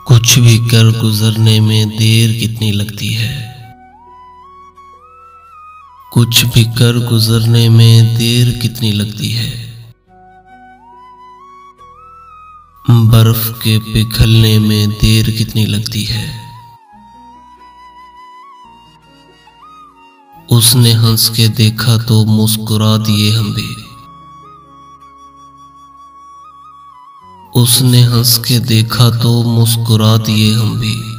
कुछ भी कर गुजरने में देर कितनी लगती है। कुछ भी कर गुजरने में देर कितनी लगती है। बर्फ के पिघलने में देर कितनी लगती है। उसने हंस के देखा तो मुस्कुरा दिए हम भी। उसने हंस के देखा तो मुस्कुरा दिए हम भी।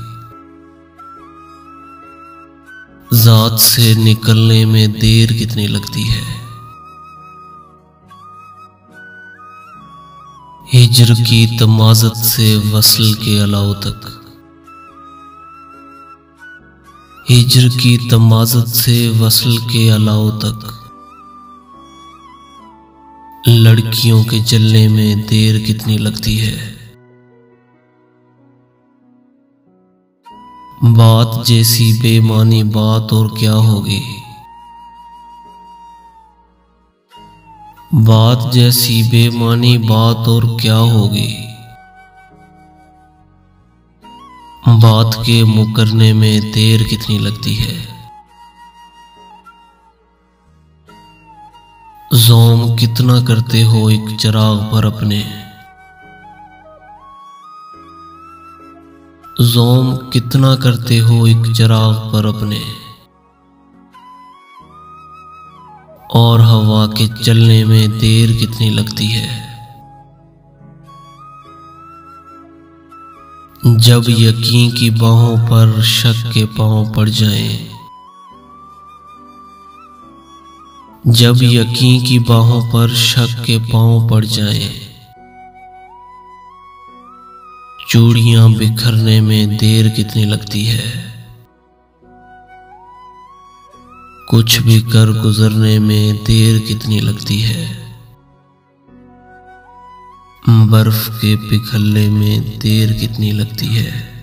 जात से निकलने में देर कितनी लगती है। हिज्र की तमाज़त से वस्ल के अलाव तक। हिज्र की तमाज़त से वस्ल के अलाव तक। लड़कियों के जलने में देर कितनी लगती है। बात जैसी बेमानी बात और क्या होगी। बात जैसी बेमानी बात और क्या होगी। बात के मुकरने में देर कितनी लगती है। ज़ोम कितना करते हो एक चिराग पर अपने। ज़ोम कितना करते हो एक चिराग पर अपने। और हवा के चलने में देर कितनी लगती है। जब यकीन की बाहों पर शक के पांव पड़ जाएं। जब यकीन की बाहों पर शक के पांव पड़ जाएं। चूड़ियां बिखरने में देर कितनी लगती है। कुछ भी कर गुजरने में देर कितनी लगती है। बर्फ के पिघलने में देर कितनी लगती है।